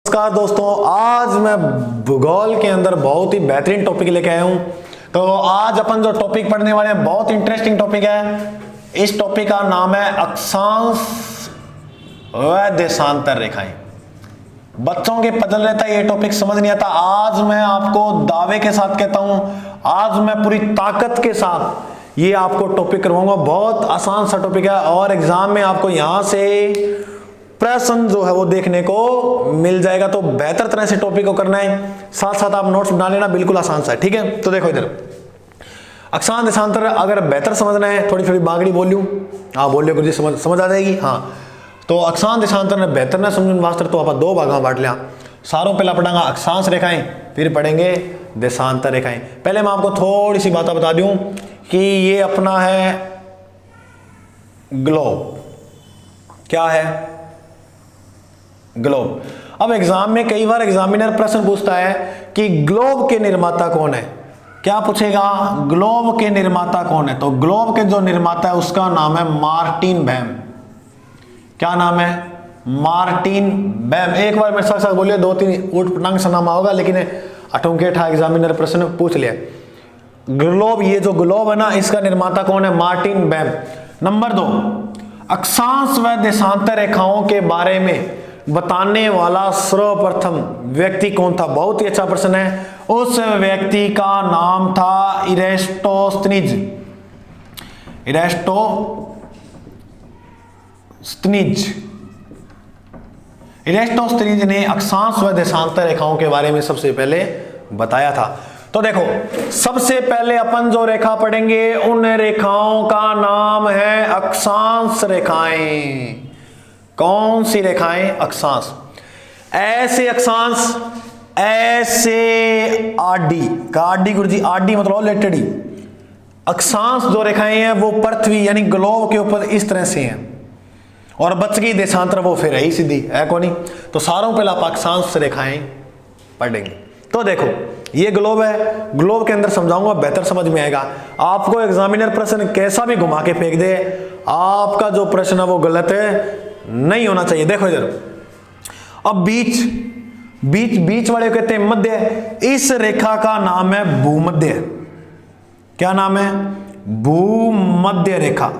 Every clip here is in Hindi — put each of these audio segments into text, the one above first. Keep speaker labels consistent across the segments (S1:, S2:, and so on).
S1: नमस्कार दोस्तों, आज मैं भूगोल के अंदर बहुत ही बेहतरीन टॉपिक लेके आया हूं। तो आज अपन जो टॉपिक पढ़ने वाले हैं बहुत इंटरेस्टिंग टॉपिक है। इस टॉपिक का नाम है अक्षांश व देशांतर रेखाएं। बच्चों के पता रहता है ये टॉपिक समझ नहीं आता। आज मैं आपको दावे के साथ कहता हूं, आज मैं पूरी ताकत के साथ ये आपको टॉपिक करवाऊंगा। बहुत आसान सा टॉपिक है और एग्जाम में आपको यहां से प्रश्न जो है वो देखने को मिल जाएगा। तो बेहतर तरह से टॉपिक को करना है, साथ साथ आप नोट्स बना लेना, बिल्कुल आसान सा है। ठीक है, तो देखो इधर अक्षांश देशांतर अगर बेहतर समझना है, थोड़ी थोड़ी बागड़ी बोलियो, हाँ बोलियो गुरुजी समझ आ जाएगी। हाँ, तो अक्षांश देशांतर ने बेहतर ना समझने वास्ते तो आप दो भागों में बांट लिया। सारों पहला पढ़ेंगे अक्षांश रेखाएं, फिर पढ़ेंगे देशांतर रेखाएं। पहले मैं आपको थोड़ी सी बात बता दूं कि ये अपना है ग्लोब। क्या है? ग्लोब। अब एग्जाम में कई बार एग्जामिनर प्रश्न पूछता है कि ग्लोब के निर्माता कौन है। क्या पूछेगा? ग्लोब के निर्माता कौन है। तो ग्लोब के जो निर्माता है उसका नाम है मार्टिन बैम। क्या नाम है? मार्टिन बैम। एक बार मेरे साथ बोलिए, दो तीन ऊट पटांग सा नाम होगा, लेकिन अठुंके ठा एग्जामिनर प्रश्न पूछ लिया। ग्लोब, ये जो ग्लोब है ना, इसका निर्माता कौन है? मार्टिन बैम। नंबर 2, अक्षांश व देशांतर रेखाओं के बारे में बताने वाला सर्वप्रथम व्यक्ति कौन था? बहुत ही अच्छा प्रश्न है। उस व्यक्ति का नाम था इरेस्टोस्थनीज। इरेस्टोस्थनीज ने अक्षांश व देशांतर रेखाओं के बारे में सबसे पहले बताया था। तो देखो, सबसे पहले अपन जो रेखा पढ़ेंगे उन रेखाओं का नाम है अक्षांश रेखाएं। कौन सी रेखाएं? अक्षांश। ऐसे अक्षांश, ऐसे आडी का आडी गुरुजी, आडी मतलब लेटडी। अक्षांश जो रेखाएं हैं वो पृथ्वी यानी ग्लोब के ऊपर इस तरह से हैं, और बच गई देशांतर वो फिर है सीधी है कौन। तो सारों पहले आप अक्षांश रेखाएं पढ़ेंगे। तो देखो, ये ग्लोब है, ग्लोब के अंदर समझाऊंगा, बेहतर समझ में आएगा। आपको एग्जामिनर प्रश्न कैसा भी घुमा के फेंक दे, आपका जो प्रश्न है वो गलत है नहीं होना चाहिए। देखो इधर, अब बीच वाले कहते हैं मध्य। इस रेखा का नाम है भूमध्य। क्या नाम है? भूमध्य रेखा।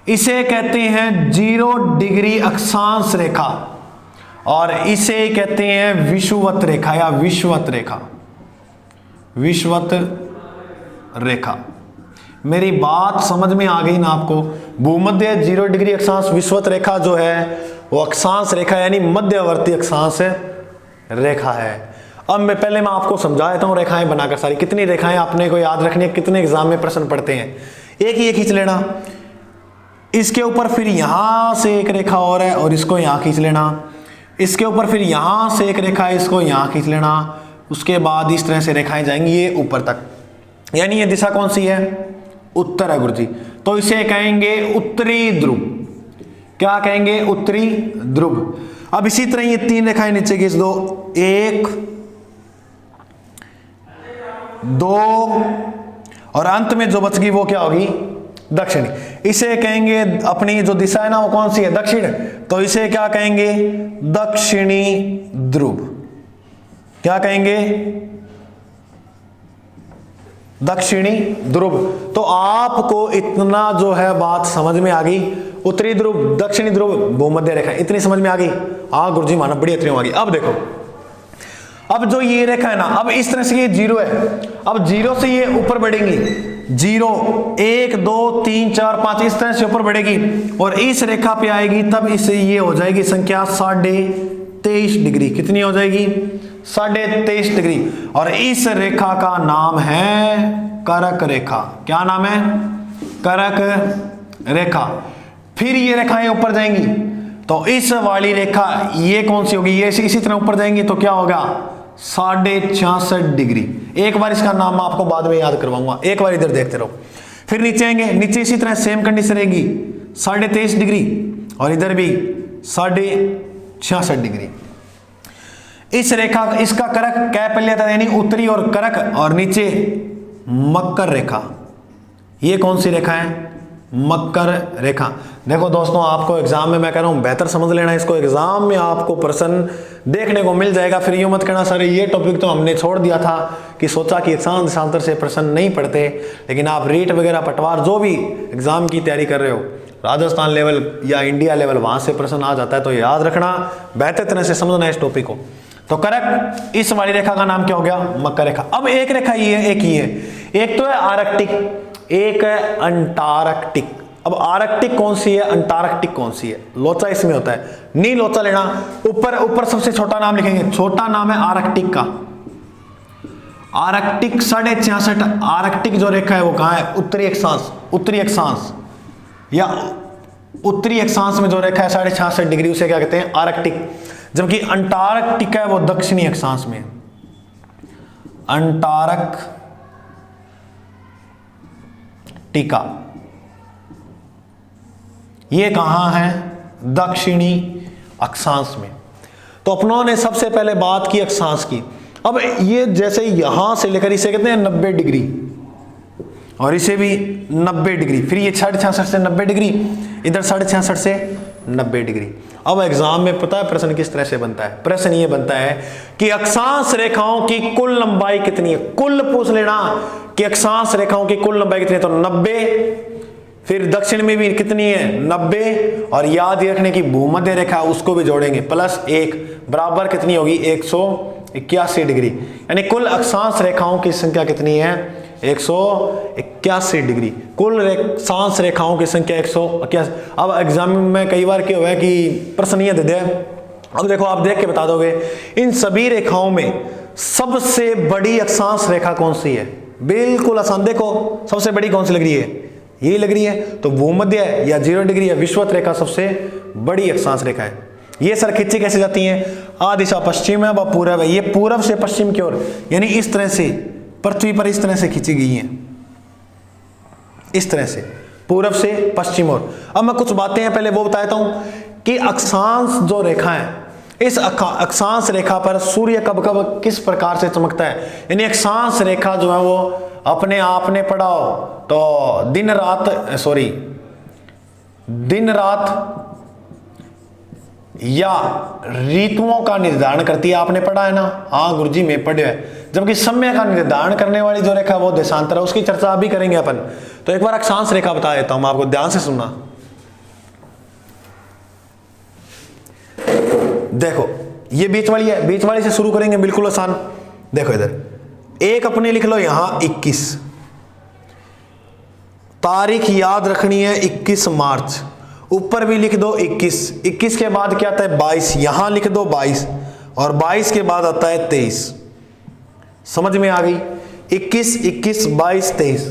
S1: इसे कहते हैं 0 डिग्री अक्षांश रेखा, और इसे कहते हैं विषुवत रेखा या विषुवत रेखा। विषुवत रेखा। मेरी बात समझ में आ गई ना आपको? भूमध्य 0 डिग्री अक्षांश, विषुवत रेखा जो है वो अक्षांश रेखा यानी मध्यवर्ती अक्षांश रेखा है। अब मैं आपको समझा देता हूं रेखाएं बनाकर सारी। कितनी रेखाएं आपने को याद रखनी है, कितने एग्जाम में प्रश्न पढ़ते हैं। एक ही खींच लेना, इसके ऊपर फिर यहां से एक रेखा और है और इसको यहां खींच लेना, इसके ऊपर फिर यहां से एक रेखा है, इसको यहां खींच लेना। उसके बाद इस तरह से रेखाएं जाएंगी ये ऊपर तक, यानी ये दिशा कौन सी है? उत्तर है गुरुजी। तो इसे कहेंगे उत्तरी ध्रुव। क्या कहेंगे? उत्तरी ध्रुव। अब इसी तरह ये 3 रेखाएं नीचे खींच दो, 1 2 और अंत में जो बच गई वो क्या होगी? दक्षिणी। इसे कहेंगे, अपनी जो दिशा है ना वो कौन सी है? दक्षिण। तो इसे क्या कहेंगे? दक्षिणी ध्रुव। क्या कहेंगे? दक्षिणी ध्रुव। तो आपको इतना जो है बात समझ में आ गई। उत्तरी ध्रुव, दक्षिणी ध्रुव, भूमध्य रेखा, इतनी समझ में आ गई। हाँ गुरुजी माना बड़ी इतनी आ गई। अब देखो, अब जो ये रेखा है ना, अब इस तरह से ये 0 है। अब 0 से ये ऊपर बढ़ेंगी, 0 1 2 3 4 5 इस तरह से ऊपर बढ़ेगी, और इस रेखा पे आएगी तब इससे ये हो जाएगी संख्या 23.5 डिग्री। कितनी हो जाएगी? 23.5 डिग्री। और इस रेखा का नाम है करक रेखा। क्या नाम है? करक रेखा। फिर ये रेखाएं ऊपर जाएंगी, तो इस वाली रेखा ये कौन सी होगी? ये इसी तरह ऊपर जाएंगी तो क्या होगा? 66.5 डिग्री। एक बार इसका नाम मैं आपको बाद में याद करवाऊंगा, एक बार इधर देखते रहो। फिर नीचे आएंगे, नीचे इसी तरह सेम कंडीशन रहेगी, 23.5 डिग्री, और इधर भी 66.5 डिग्री। इस रेखा, इसका करक कैपिटल था यानी उत्तरी और करक, और नीचे मकर रेखा। ये कौन सी रेखा है? मकर रेखा। देखो दोस्तों, आपको एग्जाम में मैं कह रहा हूँ बेहतर समझ लेना इसको, एग्जाम में आपको प्रश्न देखने को मिल जाएगा। फिर यूँ मत कहना सर ये टॉपिक तो हमने छोड़ दिया था, कि सोचा कि अक्षांश देशांतर से प्रश्न नहीं पढ़ते, लेकिन आप रीट वगैरह पटवार जो भी एग्जाम की तैयारी कर रहे हो, राजस्थान लेवल या इंडिया लेवल, वहाँ से प्रश्न आ जाता है। तो याद रखना, बेहतर तरह से समझना इस टॉपिक को। तो करेक्ट, इस वाली रेखा का नाम क्या हो गया? मकर रेखा। अब एक रेखा ये है, एक ही है, एक तो है आर्कटिक, एक है अंटार्कटिक। अब आर्कटिक कौन सी है, अंटार्कटिक कौन सी है? लोचा इसमें होता है, नहीं लोचा लेना। ऊपर ऊपर सबसे छोटा नाम लिखेंगे, छोटा नाम है आर्कटिक का। आर्कटिक 66.5, आर्कटिक जो रेखा है वो कहाँ है? उत्तरी अक्षांश, उत्तरी अक्षांश या उत्तरी अक्षांश में जो रेखा है 66.5 डिग्री, उसे क्या कहते हैं? आर्कटिक। जबकि अंटार्कटिक है वो दक्षिणी अक्षांश में। अंटार्कटिका ये कहां है? दक्षिणी अक्षांश में। तो अपनों ने सबसे पहले बात की अक्षांश की। अब ये जैसे यहां से लेकर इसे कहते हैं 90 डिग्री, और इसे भी 90 डिग्री, फिर ये 66.5 से 90 डिग्री, इधर 66.5 से 90 डिग्री। अब एग्जाम में पता है प्रश्न किस तरह से बनता है? प्रश्न ये बनता है कि अक्षांश रेखाओं की कुल लंबाई कितनी है। कुल पूछ लेना कि अक्षांश रेखाओं की कुल लंबाई कितनी है, तो 90, फिर दक्षिण में भी कितनी है? 90, और याद रखने की भूमध्य रेखा उसको भी जोड़ेंगे, +1 बराबर कितनी होगी? 181 डिग्री। यानी कुल अक्षांश रेखाओं की संख्या कितनी है? 181 डिग्री। कुल अक्षांश रेखाओं की संख्या 181। अब एग्जाम में कई बार क्या हुआ है कि प्रश्न ये दे दे, अब देखो आप देख के बता दोगे, इन सभी रेखाओं में सबसे बड़ी अक्षांश रेखा कौन सी है? बिल्कुल आसान, देखो सबसे बड़ी कौन सी लग रही है? यही लग रही है। तो भूमध्य है या 0 डिग्री या विषुवत रेखा सबसे बड़ी अक्षांश रेखा है। ये सर खींची कैसे जाती है? आ दिशा पश्चिम है, अब पूरब है, ये पूरब से पश्चिम की ओर, यानी इस तरह से पृथ्वी पर इस तरह से खींची गई है, इस तरह से पूरब से पश्चिम ओर। अब मैं कुछ बातें हैं पहले वो बताता हूं कि अक्षांश जो रेखा है, इस अक्षांश रेखा पर सूर्य कब कब किस प्रकार से चमकता है। यानी अक्षांश रेखा जो है वो अपने आपने पढ़ाओ तो दिन रात या ऋतुओं का निर्धारण करती है। आपने पढ़ा है ना? हाँ गुरुजी में पढ़े है। जबकि समय का निर्धारण करने वाली जो रेखा वो देशांतर है, उसकी चर्चा अभी करेंगे अपन। तो एक बार अक्षांश रेखा बता देता हूं मैं आपको, ध्यान से सुनना। देखो ये बीच वाली है, बीच वाली से शुरू करेंगे, बिल्कुल आसान। देखो इधर एक अपने लिख लो यहां 21 तारीख याद रखनी है, 21 मार्च। ऊपर भी लिख दो 21 के बाद क्या आता है? 22, यहां लिख दो 22, और 22 के बाद आता है 23। समझ में आ गई? 21 22 23,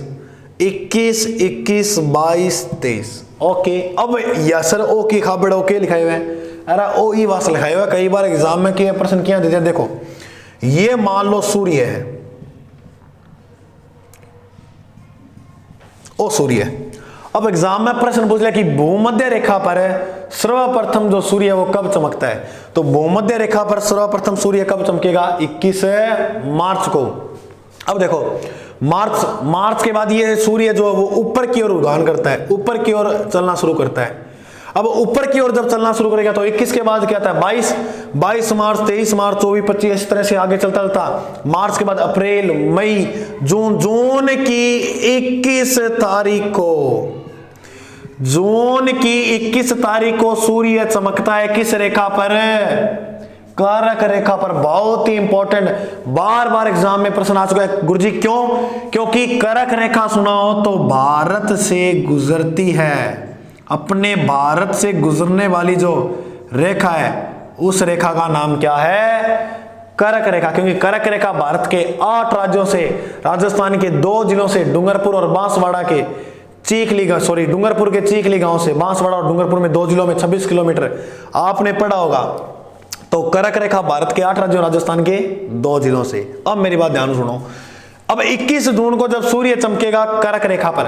S1: 21 22 23। ओके। अब यसर ओ की खाबड़ ओके लिखाए हुए हैं, अरे ओ ई वास लिखाए हुए। कई बार एग्जाम में किया प्रश्न किया देते। देखो ये मान लो सूर्य है, ओ सूर्य है। अब एग्जाम में प्रश्न पूछ लिया कि भूमध्य रेखा पर सर्वप्रथम जो सूर्य है वो कब चमकता है। तो भूमध्य रेखा पर सर्वप्रथम सूर्य कब चमकेगा? 21 मार्च को। अब देखो मार्च के बाद ये सूर्य जो है वो ऊपर की ओर उद्गान करता है, ऊपर की ओर चलना शुरू करता है। अब ऊपर की ओर जब चलना शुरू करेगा तो 21 के बाद क्या आता है? 22 मार्च, 23 मार्च, 24, 25, इस तरह से आगे चलता चलता मार्च के बाद अप्रैल, मई, जून की 21 तारीख को, जून की 21 तारीख को सूर्य चमकता है किस रेखा पर? कारक रेखा पर। बहुत ही इंपॉर्टेंट, बार बार एग्जाम में प्रश्न आ चुका है। गुरुजी क्यों? क्योंकि कारक रेखा सुना हो तो भारत से गुजरती है, अपने भारत से गुजरने वाली जो रेखा है उस रेखा का नाम क्या है? कारक रेखा। क्योंकि कारक रेखा भारत के 8 राज्यों से, राजस्थान के 2 जिलों से, डूंगरपुर और बांसवाड़ा के डूंगरपुर के चीखली गांव से, बांसवाड़ा और डूंगरपुर में 2 जिलों में 26 किलोमीटर आपने पढ़ा होगा। तो कारक रेखा भारत के 8 राज्यों, राजस्थान के 2 जिलों से। अब मेरी बात ध्यान सुनो। अब 21 जून को जब सूर्य चमकेगा कारक रेखा पर,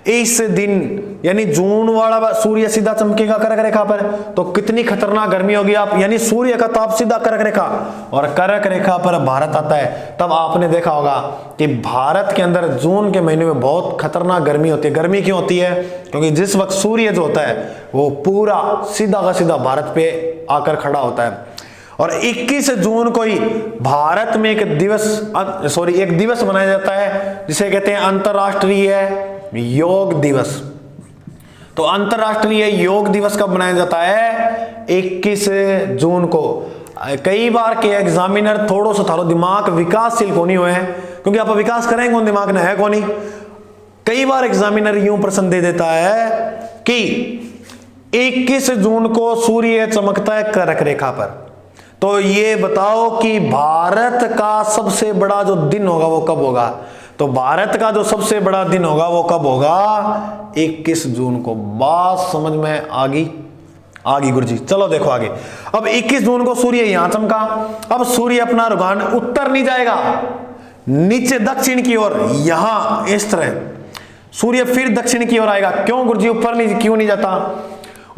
S1: इस दिन यानी जून वाला सूर्य सीधा चमकेगा कर्क रेखा पर, तो कितनी खतरनाक गर्मी होगी आप, यानी सूर्य का ताप सीधा कर्क रेखा और कर्क रेखा पर भारत आता है। तब आपने देखा होगा कि भारत के अंदर जून के महीने में बहुत खतरनाक गर्मी होती है। गर्मी क्यों होती है? क्योंकि जिस वक्त सूर्य जो होता है वो पूरा सीधा का सीधा भारत पे आकर खड़ा होता है। और 21 जून को ही भारत में एक दिवस मनाया जाता है जिसे कहते हैं अंतरराष्ट्रीय योग दिवस। तो अंतरराष्ट्रीय योग दिवस कब मनाया जाता है? 21 जून को। कई बार के एग्जामिनर थोड़ा सा थारो दिमाग विकासशील कोनी हुए हैं, क्योंकि आप विकास करेंगे उन दिमाग ने है कोनी। कई बार एग्जामिनर यूं प्रश्न दे देता है कि 21 जून को सूर्य चमकता है कर्क रेखा पर, तो ये बताओ कि भारत का सबसे बड़ा जो दिन होगा वो कब होगा? तो भारत का जो सबसे बड़ा दिन होगा वो कब होगा? 21 जून को। बात समझ में आ गई गुरुजी। चलो देखो आगे। अब 21 जून को सूर्य यहां चमका। अब सूर्य अपना रुझान उत्तर नहीं जाएगा, नीचे दक्षिण की ओर, यहां इस तरह सूर्य फिर दक्षिण की ओर आएगा। क्यों गुरुजी ऊपर नहीं क्यों नहीं जाता?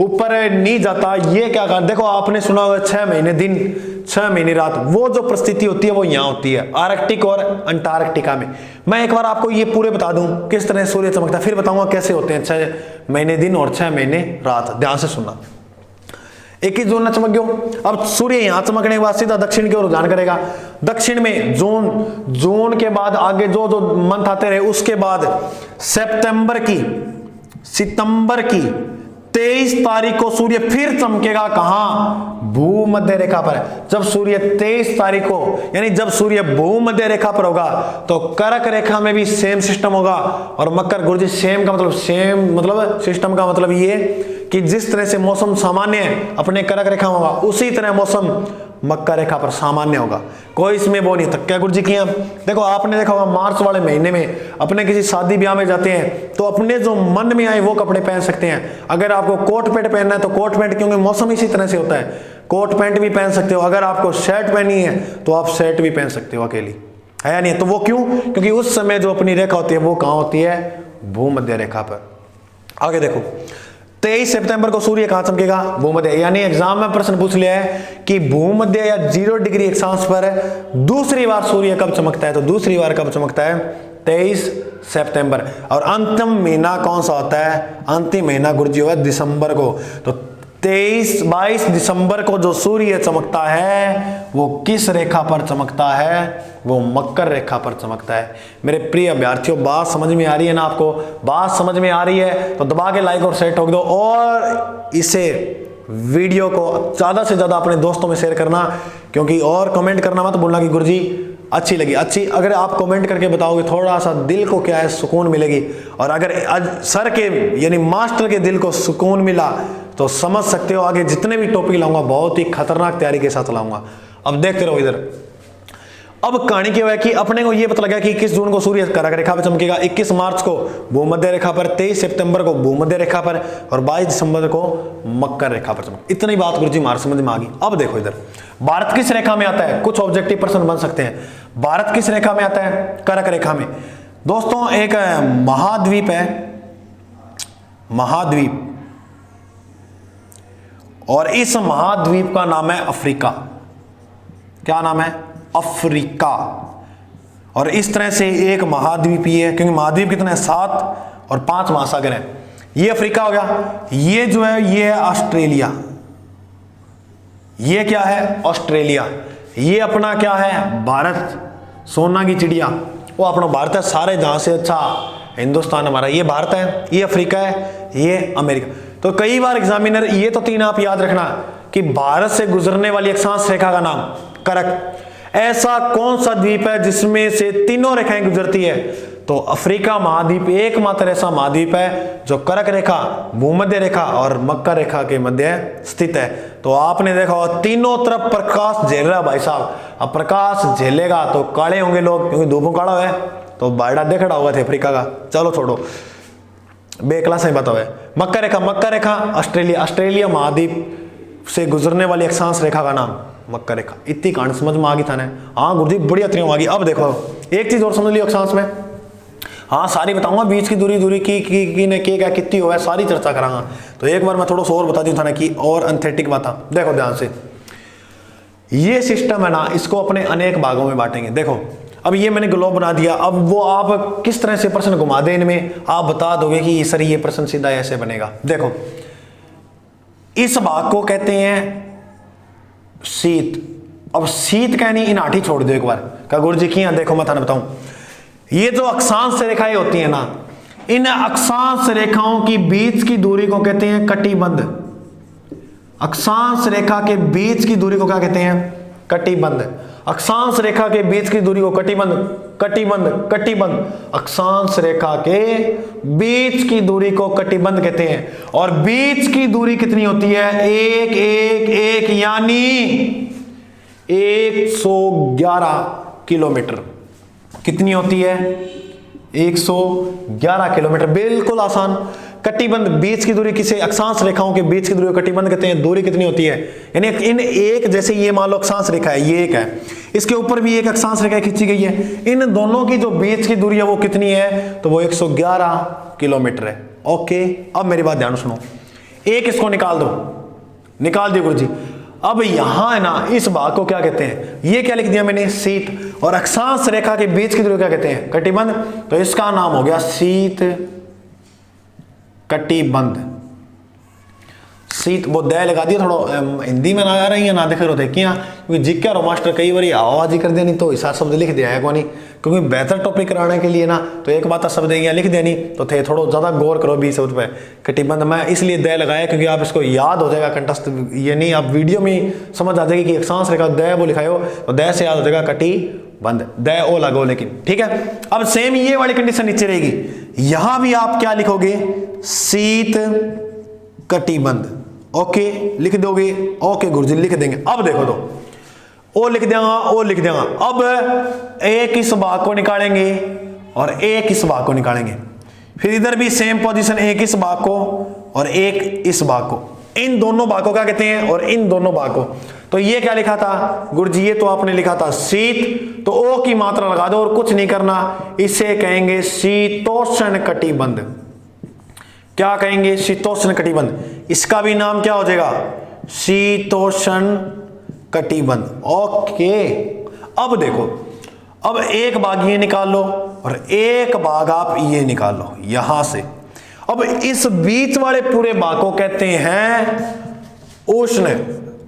S1: ऊपर नहीं जाता, ये क्या कर, देखो आपने सुना होगा 6 महीने दिन 6 महीने रात। वो जो परिस्थिति होती है वो यहां होती है आर्कटिक और अंटार्कटिका में। मैं एक बार आपको ये पूरे बता दूं किस तरह सूर्य चमकता है, फिर बताऊंगा कैसे होते हैं 6 महीने दिन और 6 महीने रात। ध्यान से सुनना। 21 जून में चमक गयो। अब सूर्य यहां चमकने के बाद सीधा दक्षिण की ओर रुझान करेगा। दक्षिण में जून के बाद आगे जो जो मंथ आते रहे, उसके बाद सितंबर की 23 तारीख को सूर्य फिर चमकेगा। कहां? भूमध्य रेखा पर। जब सूर्य 23 तारीख को यानी जब सूर्य भूमध्य रेखा पर होगा तो कर्क रेखा में भी सेम सिस्टम होगा। और मकर गुरुजी सेम मतलब सिस्टम का मतलब ये कि जिस तरह से मौसम सामान्य अपने कर्क रेखा में होगा उसी तरह मौसम मकर रेखा पर सामान्य होगा। कोई इसमें वो नहीं। तक क्या गुरुजी किया? देखो आपने देखा होगा मार्च वाले महीने में अपने किसी शादी ब्याह में जाते हैं तो अपने जो मन में आए वो कपड़े पहन सकते हैं। अगर आपको कोट पैंट पहनना है तो कोट पैंट, क्योंकि मौसम इसी तरह से होता है, कोट पैंट भी पहन सकते हो। अगर आपको शर्ट पहनी है तो आप शर्ट भी पहन सकते हो अकेली, है या नहीं? तो वो क्यों? क्योंकि उस समय जो अपनी रेखा होती है वो कहां होती है? भूमध्य रेखा पर। आगे देखो 23 सितंबर को सूर्य कहां चमकेगा? भूमध्य। यानी एग्जाम में प्रश्न पूछ लिया है कि भूमध्य या 0 डिग्री अक्षांश पर दूसरी बार सूर्य कब चमकता है? तो दूसरी बार कब चमकता है? 23 सितंबर। और अंतिम महीना कौन सा होता है? अंतिम महीना गुरुजी हुआ दिसंबर को। तो 22 दिसंबर को जो सूर्य चमकता है वो किस रेखा पर चमकता है? वो मकर रेखा पर चमकता है। मेरे प्रिय अभ्यर्थियों, बात समझ में आ रही है ना आपको? बात समझ में आ रही है तो दबा के लाइक और शेयर ठोक दो, और इसे वीडियो को ज्यादा से ज्यादा अपने दोस्तों में शेयर करना, क्योंकि और कमेंट करना मत भूलना कि गुरुजी अच्छी लगी। अच्छी अगर आप कमेंट करके बताओगे थोड़ा सा दिल को क्या है सुकून मिलेगी। और अगर सर के यानी मास्टर के दिल को सुकून मिला तो समझ सकते हो आगे जितने भी टॉपिक लाऊंगा बहुत ही खतरनाक तैयारी के साथ लाऊंगा। अब देखते रहो इधर। अब कहानी क्या है कि अपने को यह पता लगा कि 21 जून को सूर्य कर्क रेखा पर चमकेगा, 21 मार्च को भूमध्य रेखा पर, 23 सितंबर को भूमध्य रेखा पर और 22 दिसंबर को मकर रेखा पर चमक। इतनी बात गुरुजी हमारे समझ में आ गई। अब देखो इधर भारत किस रेखा में आता है? कुछ ऑब्जेक्टिव प्रश्न बन सकते हैं। भारत किस रेखा में आता है? कर्क रेखा में। दोस्तों एक महाद्वीप है, महाद्वीप, और इस महाद्वीप का नाम है अफ्रीका। क्या नाम है? अफ्रीका। और इस तरह से एक महाद्वीप ही है, क्योंकि महाद्वीप कितने हैं? 7 और 5 महासागर हैं। ये अफ्रीका हो गया। ये जो है ये है ऑस्ट्रेलिया। ये क्या है? ऑस्ट्रेलिया। ये अपना क्या है? भारत। सोना की चिड़िया वो अपना भारत है। सारे जहां से अच्छा हिंदुस्तान हमारा। ये भारत है, ये अफ्रीका है, ये अमेरिका। तो कई बार एग्जामिनर ये तो 3 आप याद रखना कि भारत से गुजरने वाली अक्षांश रेखा का नाम कर्क। ऐसा कौन सा द्वीप है जिसमें से तीनों रेखाएं गुजरती है? तो अफ्रीका महाद्वीप एकमात्र ऐसा महाद्वीप है जो कर्क रेखा, भूमध्य रेखा और मकर रेखा के मध्य स्थित है। तो आपने देखा होगा तीनों तरफ प्रकाश झेल रहा है भाई साहब। अब प्रकाश झेलेगा तो काले होंगे लोग, क्योंकि धूप काला है। तो बायडा देखा होगा थे अफ्रीका का। चलो छोड़ो, बेकला से बताओ है। मकर रेखा ऑस्ट्रेलिया महाद्वीप से गुजरने वाली अक्षांश रेखा का नाम मकर रेखा। इतनी कहानी समझ में आ गई था ना? हाँ गुरुजी बढ़िया तरीके आ गई। अब देखो एक चीज और समझ लियो अक्षांश में। हाँ सारी बताऊंगा, बीच की दूरी की ने के क्या कितनी हो है सारी चर्चा करांगा। तो एक बार मैं थोड़ा सा और बता दूं था ना कि और एंथेटिक बात। देखो ध्यान से, ये सिस्टम है ना, इसको अपने अनेक भागों में बांटेंगे। देखो अब ये मैंने ग्लोब बना दिया, अब वो आप किस तरह से प्रश्न घुमा दे इनमें, आप बता दोगे कि सर ये प्रश्न सीधा ऐसे बनेगा। देखो इस भाग को कहते हैं शीत। अब शीत कहनी इन आठी छोड़ दो एक बार का गुरु जी की। देखो मैं थाने बताऊं, ये जो अक्षांश रेखाएं होती है ना, इन अक्षांश रेखाओं की बीच की दूरी को कहते हैं कटिबंध। अक्षांश रेखा के बीच की दूरी को क्या कहते हैं? कटिबंध। अक्षांश रेखा के बीच की दूरी को कटिबंध, कटिबंध, कटिबंध। अक्षांश रेखा के बीच की दूरी को कटिबंध कहते हैं। और बीच की दूरी कितनी होती है? 1 1 1 यानी 111 किलोमीटर। कितनी होती है? 111 किलोमीटर। बिल्कुल आसान। कटिबंध, बीच की दूरी किसे? अक्षांश रेखाओं के बीच की दूरी को कटिबंध कहते हैं। दूरी कितनी होती है? यानी इन एक, जैसे ये मान लो अक्षांश रेखा है, ये एक है, इसके ऊपर भी एक अक्षांश रेखा खींची गई है, इन दोनों की जो बीच की दूरी है वो कितनी है? तो वो 111 किलोमीटर है। ओके, अब मेरी बात ध्यान सुनो, एक इसको निकाल दो, निकाल दियो गुरु जी। अब यहां है ना, इस भाग को क्या कहते हैं? ये क्या लिख दिया मैंने? शीत। और अक्षांश रेखा के बीच की दूरी क्या कहते हैं? कटिबंध। तो इसका नाम हो गया शीत कटिबंध। शीत, वो दया लगा दिया, थोड़ा हिंदी में ना आ रही है ना दिख रहे क्या, क्योंकि जिक्का रो मास्टर कई बार आवाज ही कर देनी तो ऐसा शब्द लिख दिया है को नहीं, क्योंकि बेहतर टॉपिक कराने के लिए ना तो एक बात शब्द यहाँ लिख देनी तो थे थोड़ा ज्यादा गौर करो भी शब्द पे। कटिबंध मैं इसलिए दया लगाया क्योंकि आप इसको याद हो जाएगा कंठस्थ, ये नहीं आप वीडियो में समझ आ जाएगी कि अक्षांश रेखा दया वो लिखाए हो तो दया से याद हो जाएगा कटिबंध, दया ओ लगो। लेकिन ठीक है, अब सेम ये वाली कंडीशन नीचे रहेगी, यहां भी आप क्या लिखोगे? शीत कटिबंध। ओके लिख दोगे? ओके गुरुजी लिख देंगे। अब देखो तो ओ लिख देगा, ओ लिख देगा। अब एक इस भाग को निकालेंगे और एक इस भाग को निकालेंगे, फिर इधर भी सेम पोजीशन, एक इस भाग को और एक इस भाग को। इन दोनों भाग को क्या कहते हैं? और इन दोनों भाग को। तो ये क्या लिखा था गुरुजी? ये तो आपने लिखा था शीत, तो ओ की मात्रा लगा दो और कुछ नहीं करना, इसे कहेंगे शीतोष्ण कटिबंध। क्या कहेंगे? शीतोष्ण कटिबंध। इसका भी नाम क्या हो जाएगा? शीतोष्ण कटिबंध। ओके, अब देखो, अब एक भाग ये निकाल लो और एक भाग आप ये निकाल लो यहां से। अब इस बीच वाले पूरे भाग को कहते हैं उष्ण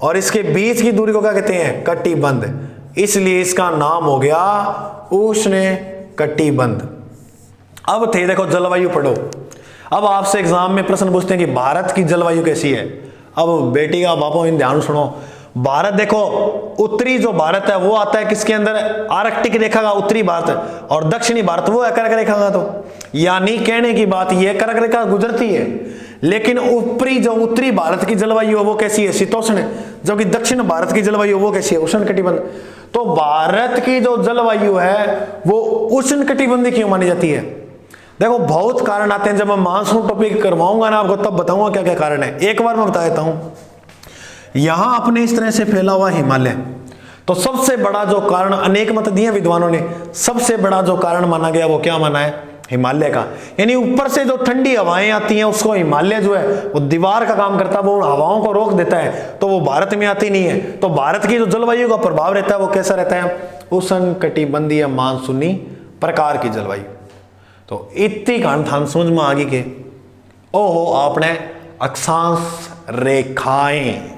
S1: और इसके बीच की दूरी को क्या कहते हैं? कटिबंध। इसलिए इसका नाम हो गया उष्ण कटिबंध। अब थे देखो जलवायु पढ़ो। अब आपसे एग्जाम में प्रश्न पूछते हैं कि भारत की जलवायु कैसी है। अब बेटी का बापों इन ध्यान सुनो, भारत देखो, उत्तरी जो भारत है वो आता है किसके अंदर? आर्कटिक रेखा का उत्तरी भारत, और दक्षिणी भारत वो है कर्क रेखा का। तो यानी कहने की बात ये कर्क रेखा गुजरती है, लेकिन ऊपरी जो उत्तरी भारत की जलवायु है वो कैसी है? शीतोष्ण। जबकि दक्षिण भारत की जलवायु वो कैसी है? उष्ण कटिबंध। तो भारत की जो जलवायु है वो उष्ण कटिबंधी क्यों मानी जाती है? देखो बहुत कारण आते हैं, जब मैं मानसून टॉपिक करवाऊंगा ना आपको तब बताऊंगा क्या क्या कारण है। एक बार मैं बता देता हूं, यहां अपने इस तरह से फैला हुआ हिमालय, तो सबसे बड़ा जो कारण, अनेक मत दिए विद्वानों ने, सबसे बड़ा जो कारण माना गया वो क्या माना है? हिमालय का। यानी ऊपर से जो ठंडी हवाएं आती हैं उसको हिमालय जो है वो दीवार का काम करता है, वो हवाओं को रोक देता है, तो वो भारत में आती नहीं है। तो भारत की जो जलवायु का प्रभाव रहता है वो कैसा रहता है? उष्ण कटिबंधीय मानसूनी प्रकार की जलवायु। तो इतनी कहानी समझ में आ गई कि ओहो आपने अक्षांश रेखाएं।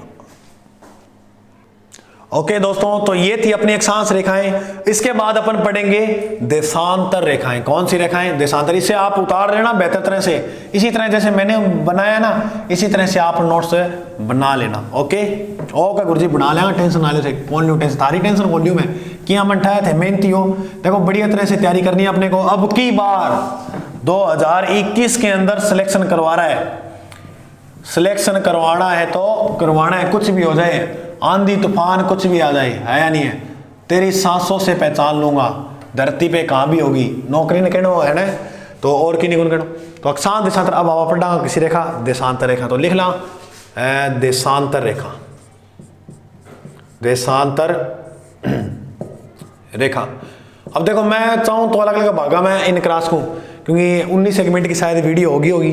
S1: ओके दोस्तों, तो ये थी अपनी अक्षांश रेखाएं। इसके बाद अपन पढ़ेंगे देशांतर रेखाएं। कौन सी रेखाएं? देशांतर। इसे आप उतार लेना बेहतर तरह से, इसी तरह जैसे मैंने बनाया ना इसी तरह से आप नोट्स बना लेना। ओके ओके गुरुजी बना लेना, टेंशन ना ले, कौन लो टेंशन, थारी टेंशन कौन लियो मैं, किया मन ठाया थे मेहनती हो। देखो बढ़िया तरह से तैयारी करनी है अपने को। अब की बार 2021 के अंदर सिलेक्शन करवा रहा है, सिलेक्शन करवाना है तो करवाना है, कुछ भी हो जाए, आंधी तूफान कुछ भी आ जाए, है या नहीं है, तेरी सांसों से पहचान लूंगा, धरती पे कहां भी होगी, नौकरी ने कहना है ना, तो और की नहीं कहना। तो अक्षांश देशांतर, अब आप पढ़ा किसी रेखा? देशांतर रेखा। तो लिख ला देशांतर रेखा, देशांतर रेखा। अब देखो मैं चाहूँ तो अलग अलग भागा मैं इन क्लास को, क्योंकि 19 सेगमेंट की शायद वीडियो होगी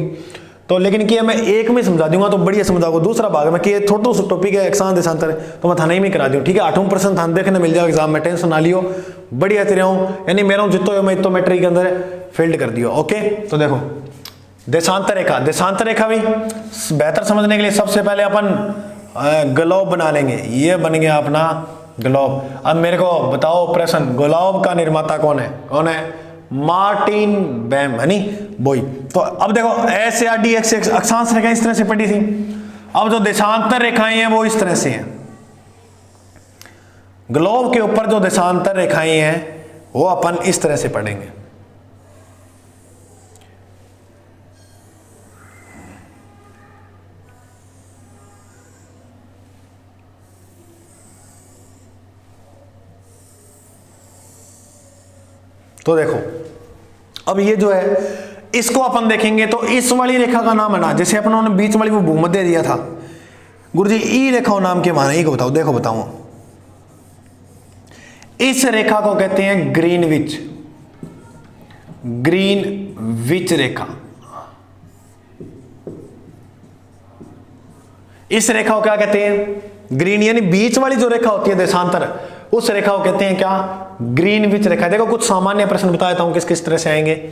S1: तो, लेकिन कि मैं एक में समझा दूंगा तो बढ़िया समझाऊंगा। दूसरा भाग में कि थोड़ा सा टॉपिक है अक्षांश देशांतर तो मैं थाने में करा दूँ, ठीक है। 8वां प्रश्न थाने देखने मिल जाएगा एग्जाम में, टेंशन ना लियो, बढ़िया तेरे हूँ यानी मेरा हूँ जितो मैं इतो मैट्रिक के अंदर फील्ड कर दियो। ओके तो देखो देशांतर रेखा, देशांतर रेखा भी बेहतर समझने के लिए सबसे पहले अपन ग्लोब बना लेंगे। ये बन गया अपना ग्लोब। अब मेरे को बताओ प्रश्न, ग्लोब का निर्माता कौन है? कौन है? मार्टिन बैम, है नी बोई। तो अब देखो एस या डी एक्स अक्षांश रेखा इस तरह से पड़ी थी। अब जो देशांतर रेखाएं हैं वो इस तरह से हैं। ग्लोब के ऊपर जो देशांतर रेखाएं हैं वो अपन इस तरह से पढ़ेंगे। तो देखो अब ये जो है इसको अपन देखेंगे तो इस वाली रेखा का नाम है ना, जैसे अपन ने बीच वाली वो भूमध्य दिया था गुरुजी, ई रेखा नाम के माने को बताओ। देखो बताऊं, इस रेखा को कहते हैं ग्रीनविच, ग्रीनविच रेखा। इस रेखा को क्या कहते हैं? ग्रीन, यानी बीच वाली जो रेखा होती है देशांतर, उस रेखा को कहते हैं क्या? ग्रीनविच रेखा। देखो कुछ सामान्य प्रश्न बता देता हूं किस किस तरह से आएंगे।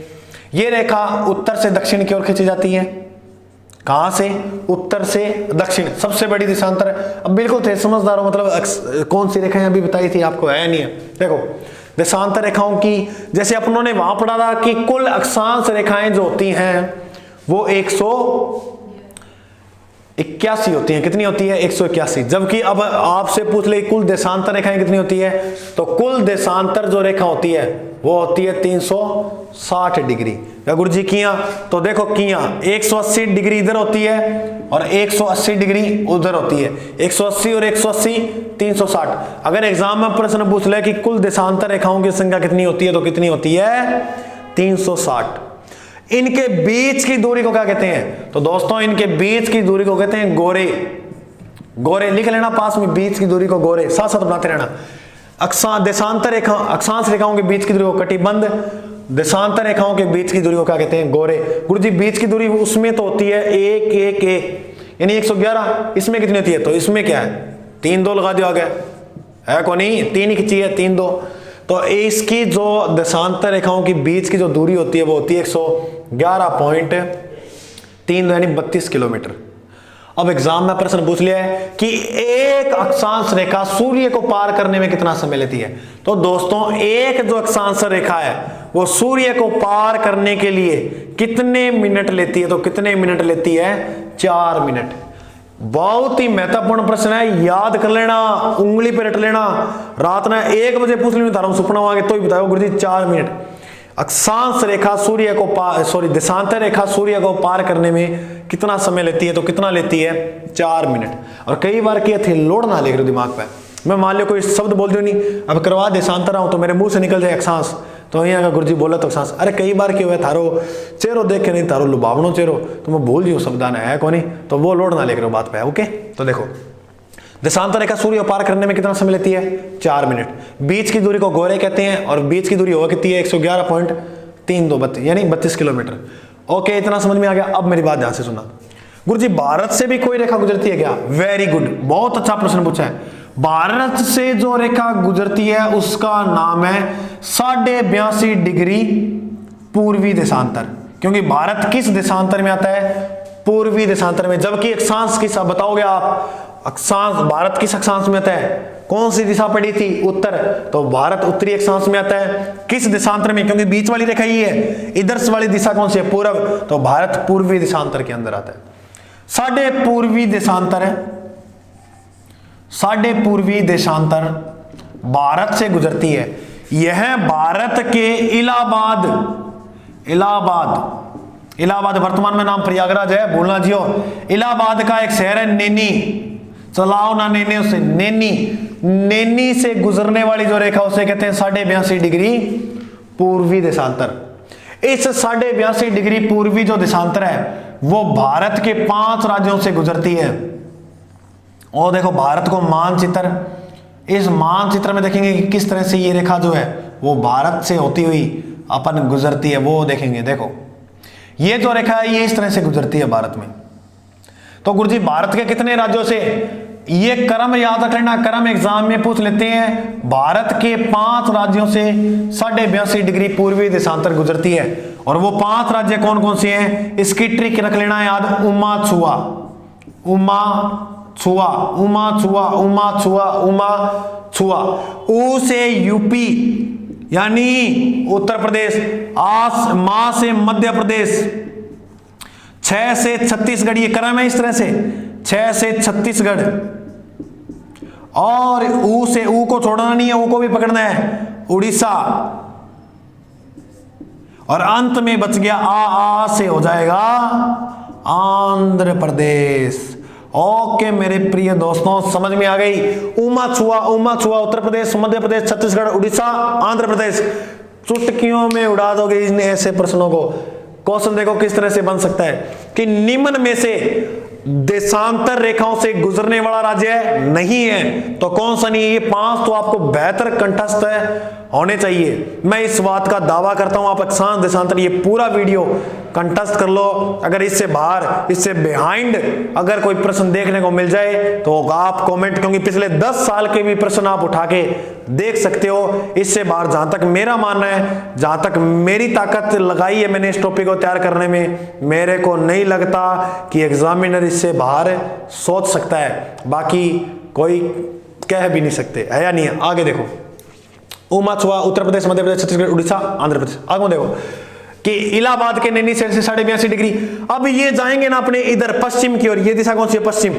S1: ये रेखा उत्तर से दक्षिण की ओर खींची जाती है। कहां से? उत्तर से दक्षिण, सबसे बड़ी देशांतर। अब बिल्कुल थे समझदार हो, मतलब कौन सी रेखाएं अभी बताई थी आपको, है नहीं है? देखो देशांतर रेखाओं की, जैसे अपनों ने वहां पढ़ा था कि कुल अक्षांश रेखाएं जो होती हैं वो 181 होती है। कितनी होती है? 181। जबकि अब आपसे पूछ ले कुल देशांतर रेखाएं कितनी होती है, तो कुल देशांतर जो रेखा होती है वो होती है 360 डिग्री। क्या गुरुजी किया? तो देखो किया 180 डिग्री इधर होती है और 180 डिग्री उधर होती है। 180 और 180 360। अगर एग्जाम में प्रश्न पूछ ले कि कुल देशांतर रेखाओं की संख्या कितनी होती है, तो कितनी होती है? 360। इनके बीच की दूरी को क्या कहते हैं? तो दोस्तों इनके बीच की दूरी को कहते हैं गोरे। गोरे लिख लेना पास में, बीच की दूरी को गोरे, साथ साथ बनाते रहना। देशांतर रेखा, अक्षांश रेखाओं के बीच की दूरी को कटिबंध, देशांतर रेखाओं के बीच की दूरी को क्या कहते हैं? गोरे। गुरुजी बीच की दूरी उसमें तो होती है 1 1 1 यानी 111। इसमें कितनी होती है? तो इसमें क्या है? 3 2 लगा दिया गया है, को नहीं 3 ही खींची है, 3 2। तो इसकी जो देशांतर रेखाओं की बीच की जो दूरी होती है वो होती है 111.3 यानी 32 किलोमीटर। अब एग्जाम में प्रश्न पूछ लिया है कि एक अक्षांश रेखा सूर्य को पार करने में कितना समय लेती है। तो दोस्तों एक जो अक्षांश रेखा है वो सूर्य को पार करने के लिए कितने मिनट लेती है? तो कितने मिनट लेती है? 4 मिनट। बहुत ही महत्वपूर्ण प्रश्न है, याद कर लेना, उंगली पे रट लेना। रात में 1 बजे पूछ लेना, तारा सपना आगे तो ही बताओ गुरुजी 4 मिनट। अक्षांश रेखा सूर्य को देशांतर रेखा सूर्य को पार करने में कितना समय लेती है? तो कितना लेती है? 4 मिनट। और कई बार किए थे लोड ना लेकर दिमाग पे, मैं मान लो कोई शब्द बोल दूं नहीं, अब करवा देशांतर आऊं तो मेरे मुंह से निकल जाए अक्षांश, तो यहाँ का गुरुजी बोला तो अक्षांश। अरे कई बार क्यों है थारो चेहरो देख के नहीं, थारो लुभावनो चेहरो तो मैं भूल जाऊँ शब्दान है कौन, तो वो लोड ना लेकर बात पे। ओके तो देखो देशांतर रेखा सूर्य को पार करने में कितना समय लेती है? 4 मिनट। बीच की दूरी को गोरे कहते हैं और बीच की दूरी होगा कितनी है? 111.3 यानी 32 किलोमीटर। ओके इतना समझ में आ गया। अब मेरी बात ध्यान से सुना। गुरुजी भारत से भी कोई रेखा गुजरती है क्या? वेरी गुड, बहुत अच्छा प्रश्न पूछा है। भारत से जो रेखा गुजरती है उसका नाम है 82.5 डिग्री पूर्वी देशांतर, क्योंकि भारत किस देशांतर में आता है? पूर्वी देशांतर में। जबकि अक्षांश किस बताओगे आप? अक्षांश भारत किस अक्षांश में आता है? कौन सी दिशा पड़ी थी? उत्तर, तो भारत उत्तरी अक्षांश में आता है। किस देशांतर में? क्योंकि बीच वाली रेखा ही है। इधर से वाली दिशा कौन सी है? पूर्व, तो भारत पूर्वी देशांतर के अंदर आता है। साढ़े पूर्वी देशांतर है, साढ़े पूर्वी देशांतर भारत से गुजरती है। यह भारत के इलाहाबाद वर्तमान में नाम प्रयागराज है, भूलना जियो। इलाहाबाद का एक शहर है नैनी, चलाओ ना नैनी, उसे नैनी से गुजरने वाली जो रेखा उसे कहते हैं 82.5 डिग्री पूर्वी देशांतर। इस 82.5 डिग्री पूर्वी जो देशांतर है वो भारत के 5 राज्यों से गुजरती है। और देखो भारत को मानचित्र, इस मानचित्र में देखेंगे कि किस तरह से ये रेखा जो है वो भारत से होती हुई अपन गुजरती है, वो देखेंगे। देखो ये जो रेखा है ये इस तरह से गुजरती है भारत में। तो गुरुजी भारत के कितने राज्यों से, ये क्रम याद रख लेना, क्रम एग्जाम में पूछ लेते हैं। भारत के 5 राज्यों से 82.5 डिग्री पूर्वी देशांतर गुजरती है। और वो 5 राज्य कौन कौन से हैं, इसकी ट्रिक रख लेना याद। उमा छुआ, उमा छुआ, उमा छुआ, उमा छुआ, उमा छुआ। ऊ से यूपी यानी उत्तर प्रदेश, मां से मध्य प्रदेश, 6 से छत्तीसगढ़, ये क्रम है इस तरह से, 6 से छत्तीसगढ़। और ऊ से, ऊ को छोड़ना नहीं है, ऊ को भी पकड़ना है, उड़ीसा। और अंत में बच गया आ से हो जाएगा आंध्र प्रदेश। ओके मेरे प्रिय दोस्तों, समझ में आ गई। उमा छुआ उत्तर प्रदेश, मध्य प्रदेश, छत्तीसगढ़, उड़ीसा, आंध्र प्रदेश। चुटकियों में उड़ा दोगे इन ऐसे प्रश्नों को। क्वेश्चन देखो किस तरह से बन सकता है कि निम्न में से देशांतर रेखाओं से गुजरने वाला राज्य है, नहीं है, तो कौन सा नहीं है। ये 5 तो आपको बेहतर कंठस्थ होने चाहिए। मैं इस बात का दावा करता हूं। आप अक्षांश देशांतर ये पूरा वीडियो कंठस्थ कर लो। अगर इससे बाहर, इससे बिहाइंड अगर कोई प्रश्न देखने को मिल जाए तो आप कमेंट, क्योंकि पिछले 10 साल के भी प्रश्न आप उठा के देख सकते हो। इससे बाहर जहां तक मेरा मानना है, जहां तक मेरी ताकत लगाई है मैंने इस टॉपिक को तैयार करने में, मेरे को नहीं लगता कि एग्जामिनर इससे बाहर सोच सकता है। बाकी कोई कह भी नहीं सकते, है या नहीं है। आगे देखो, उमा छुआ उत्तर प्रदेश, मध्य प्रदेश, छत्तीसगढ़, उड़ीसा, आंध्र प्रदेश। आगे देखो कि इलाहाबाद के नैनी साइड से 82.5 डिग्री। अब ये जाएंगे ना अपने इधर पश्चिम की ओर, ये दिशा कौन सी है, पश्चिम।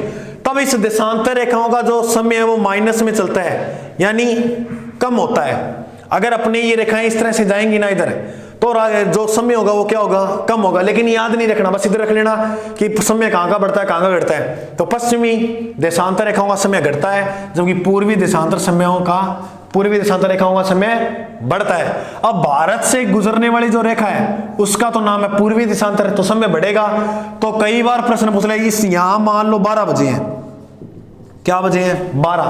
S1: तब इस देशांतर रेखाओं का जो समय है वो माइनस में चलता है, यानी कम होता है। अगर अपने ये रेखाएं इस तरह से जाएंगी ना इधर, तो जो समय होगा वो क्या होगा, कम होगा। लेकिन याद नहीं रखना, बस इधर रख लेना कि समय कहां का बढ़ता है, कहां का घटता है। तो पश्चिमी देशांतर रेखाओं का समय घटता है, जबकि पूर्वी देशांतर रेखाओं का समय बढ़ता है। अब भारत से गुजरने वाली जो रेखा है उसका तो नाम है पूर्वी देशांतर, तो समय बढ़ेगा। तो कई बार प्रश्न पूछ ले, इस यहां मान लो 12 बजे हैं, क्या बजे हैं, 12।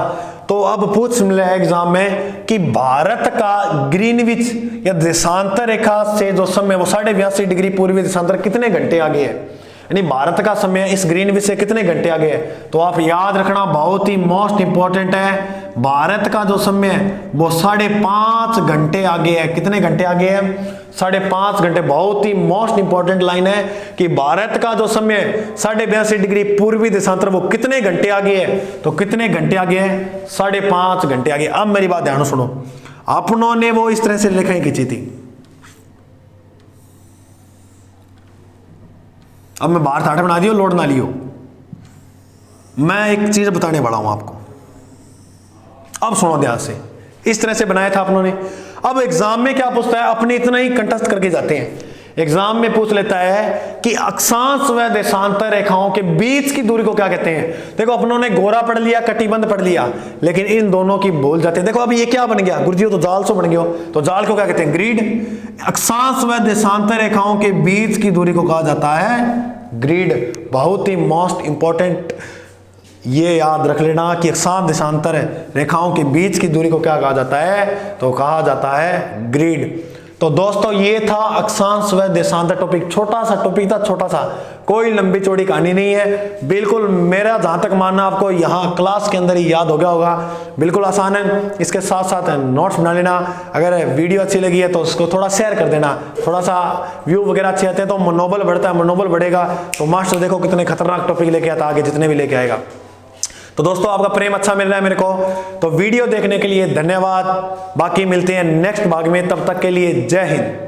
S1: तो अब पूछ मिला है एग्जाम में कि भारत का ग्रीनविच या देशांतर रेखा से जो समय वो 82.5 डिग्री पूर्वी देशांतर कितने घंटे आगे है, यानी भारत का समय इस ग्रीनविच से कितने घंटे आगे है। तो आप याद रखना, बहुत ही मोस्ट इंपॉर्टेंट है, भारत का जो समय है वो 5.5 घंटे आगे है। कितने घंटे आगे है, 5.5 घंटे। बहुत ही मोस्ट इंपॉर्टेंट लाइन है कि भारत का जो समय है 82.5 डिग्री पूर्वी देशांतर वो कितने घंटे आगे है। तो कितने घंटे आगे है, 5.5 घंटे आगे। अब मेरी बात ध्यान सुनो, अपनों ने वो इस तरह से रेखाएं खींची थी। अब मैं बाहर ठाठा बना दियो, लोड ना लियो, मैं एक चीज बताने वाला हूं आपको। अब सुनो ध्यान से, इस तरह से बनाया था अपनों ने। अब एग्जाम में क्या पूछता है, अपने इतना ही कंठस्थ करके जाते हैं। एग्जाम में पूछ लेता है कि अक्षांश व देशांतर रेखाओं के बीच की दूरी को क्या कहते हैं। देखो अपनों ने गोरा पढ़ लिया, कटिबंध पढ़ लिया, लेकिन इन दोनों की भूल जाते हैं। देखो अब ये क्या बन गया, गुरुजी तो जाल से बन गया, तो जाल को क्या कहते हैं, ग्रिड। अक्षांश व देशांतर रेखाओं के बीच की दूरी को कहा जाता है ग्रिड। बहुत ही मोस्ट इंपॉर्टेंट, ये याद रख लेना कि अक्षांश देशांतर रेखाओं के बीच की दूरी को क्या कहा जाता है, तो कहा जाता है ग्रिड। तो दोस्तों ये था अक्षांश व देशांतर टॉपिक। छोटा सा टॉपिक था, छोटा सा, कोई लंबी चौड़ी कहानी नहीं है। बिल्कुल मेरा जहां तक मानना आपको यहाँ क्लास के अंदर ही याद हो गया होगा। बिल्कुल आसान है। इसके साथ साथ नोट्स बना लेना। अगर वीडियो अच्छी लगी है तो उसको थोड़ा शेयर कर देना। थोड़ा सा व्यू वगैरह अच्छे आते हैं तो मनोबल बढ़ता है, मनोबल बढ़ेगा तो मास्टर देखो कितने खतरनाक टॉपिक लेके आता, आगे जितने भी लेके आएगा। तो दोस्तों आपका प्रेम अच्छा मिल रहा है मेरे को, तो वीडियो देखने के लिए धन्यवाद। बाकी मिलते हैं नेक्स्ट भाग में, तब तक के लिए जय हिंद।